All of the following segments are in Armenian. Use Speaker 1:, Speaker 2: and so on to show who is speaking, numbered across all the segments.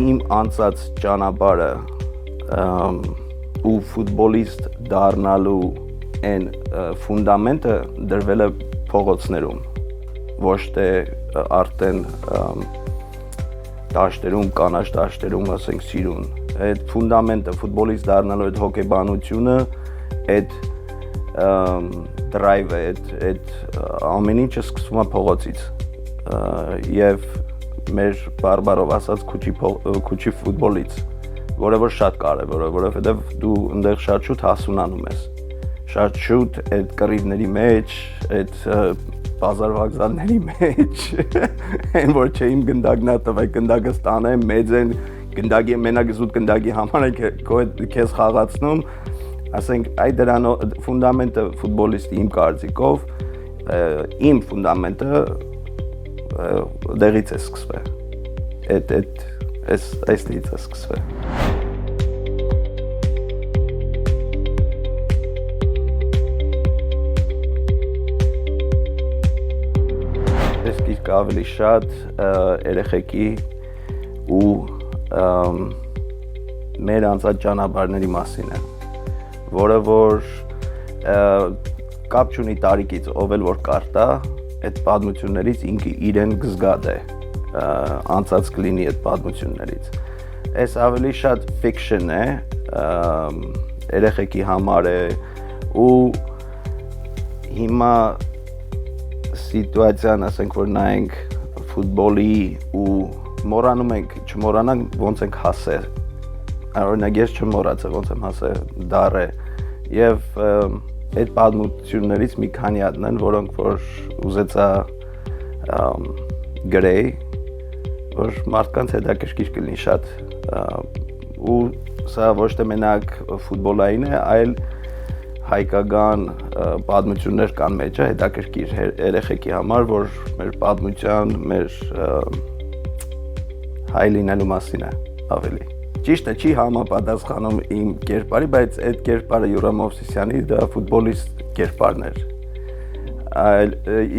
Speaker 1: իմ անցած ճանապարհը ու ֆուտբոլիստ դառնալու այն ֆունդամենտը դրվել է փողոցներում, ոչ թե արդեն դաշտերում, կանաչ դաշտերում, ասենք սիրուն։ Այդ ֆունդամենտը, ֆուտբոլիստ դառնալու այդ հոգեբանությունը, այդ դրայվը, այդ ամեն ինչը սկսվում է փողոցից։ Եվ մեր բարբարով ասած քուչի ֆուտբոլից, որը որ շատ կարևոր է, որովհետև դու այնտեղ շատ շուտ հասունանում ես, շատ շուտ այդ կռիվների մեջ, այդ բազար վокзալների մեջ, այն որ չէ իմ գնդակն է տվեք, գնդակը ստանեմ, մեծ են, գնդակի մենակ զուտ գնդակի համար է քեզ խաղացնում, ասենք այդ դրանո ֆունդամենտը ֆուտբոլիստի իմ կարծիքով, իմ ֆունդամենտը դեղից է սկսվել, այստեղից է սկսվել։ Ես գիրք ավելի շատ երեխեքի ու մեր անցած ճանապարհների մասին է, որը որ կապ չունի տարիքից, ով էլ որ կարտա, այդ պատմություններից ինքը իրեն կզգադ է, անցած կլինի այդ պատմություններից։ Այս ավելի շատ fiction է, երեխեքի համար է, ու հիմա սիտուացիան, ասենք որ նայենք ֆուտբոլի ու մոռանում ենք, չմոռանանք ոնց ենք հասել, օրինակ ես չմոռացա ոնց եմ հասել դառը, եւ այդ պատմություններից մի քանի հատն են, որոնք որ ուզեցա գրեի, որ մարդկանց հետաքրքիր կլինի շատ, ու սա ոչ թե մենակ ֆուտբոլային է, այլ հայկական պատմություններ կան մեջը, հետաքրքիր երեխեքի համար, որ մեր պատմության, մեր հայ լինելու մասին է ավելի։ Ճիշտ է, չի համապատասխանում իմ կերպարի, բայց այդ կերպարը Յուրա Մովսիսյանի դա ֆուտբոլիստ կերպարն էր։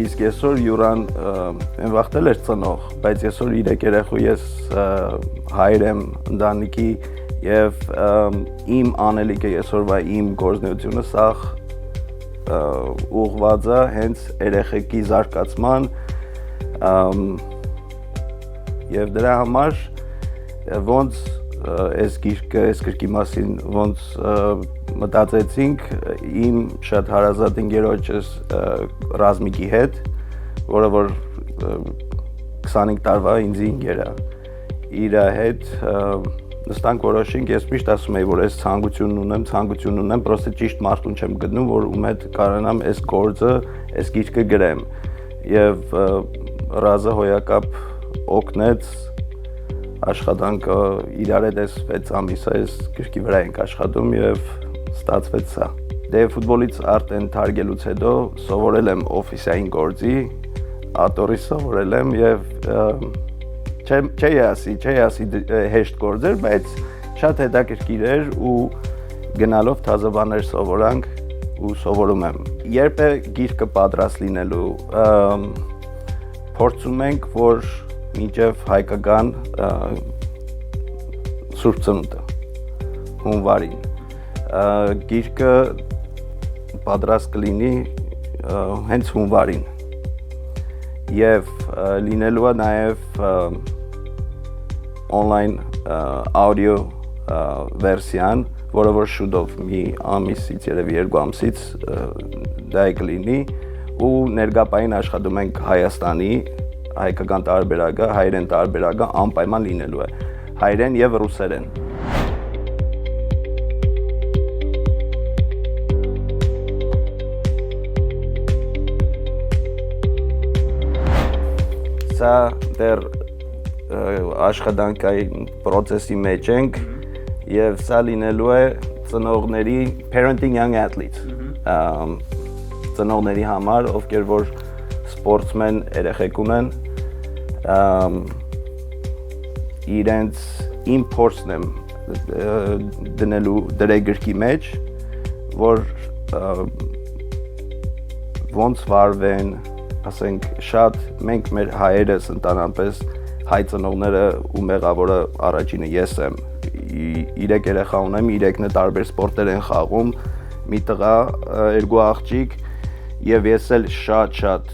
Speaker 1: Իսկ այսօր Յուրան այն վաղտել էր ծնող, բայց այսօր 3 երեխու ես հայր եմ ընտանիքի եւ իմ անելիքը այսօրվա իմ գործունեությունը սաղ ուղղված է հենց երեխեքի զարգացման եւ դրա համար ոնց այս գրքի մասին ոնց մտածեցինք իմ շատ հարազատ ընկերոջս Ռազմիկի հետ, որը որ 25 տարվա ինձ ընկեր է, իր հետ նստանք որոշենք, ես միշտ ասում եի, որ այս ցանկությունն ունեմ, պրոստը ճիշտ մարդուն չեմ գտնում, որ ում հետ կարողանամ այս գործը, այս գիրքը գրեմ, եւ Ռազը հոյակապ օգնեց աշխատանքը իրար հետ այս 6 ամիսը այս գրքի վրա ենք աշխատում եւ ստացվեց սա։ Դե ֆուտբոլից արդեն թարգելուց հետո սովորել եմ օֆիսային գործի, ատորի սովորել եմ եւ չի ասի հեշտ գործ էր, բայց շատ հետաքրքիր էր ու գնալով թազը բաներ սովորանք ու սովորում եմ։ Երբ է գիրքը պատրաստ լինելու, փորձում ենք, որ մինչև հայկական Սուրբ Ծնունդը, հունվարին, գիրքը պատրաստ կլինի հենց հունվարին եւ լինելու է նաեւ on-line audio վերսիան, որը որ շուտով մի ամիսից երևի 2 ամսից դա կլինի ու ներկայապային աշխատում ենք Հայաստանի հայկական տարբերակը, հայերեն տարբերակը անպայման լինելու է, հայերեն եւ ռուսերեն։ Սա դեռ աշխատանքային պրոցեսի մեջ ենք եւ սա լինելու է ծնողների parenting young athletes, ծնողների համար, ովքեր որ սպորտսմեն երեխեք ունեն, իրենց իմ փորձն եմ դնելու դրե գրքի մեջ, որ ոնց վարվեն, ասենք շատ մենք մեր հայերս ընդանրապես հայ ծնողները ու մեղավորը առաջինը ես եմ։ 3 երեխա ունեմ, 3-ն տարբեր սպորտեր են խաղում, մի տղա, 2 աղջիկ, եւ ես էլ շատ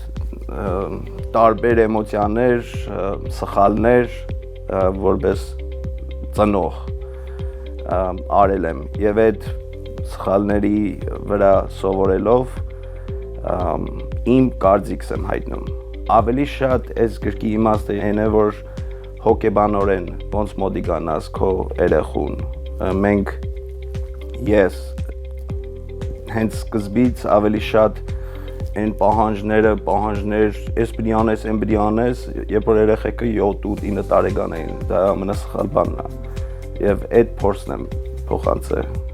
Speaker 1: տարբեր էմոցիաներ, սխալներ որպես ծնող արել եմ եւ այդ սխալների վրա սովորելով իմ կարծիքս եմ հայտնում։ Ավելի շատ այս գրքի իմաստը այն է, որ հոգեբանորեն ոնց մոտիկանաս քո երեխուն։ Մենք ես հենց սկզբից ավելի շատ այն պահանջներ, այս պիտի անես, այն պիտի անես, երբ որ երեխեքը 7-9 տարեկան էին, դա ամենասխալ բանն է։ Եվ այդ փորձն եմ փոխանցել։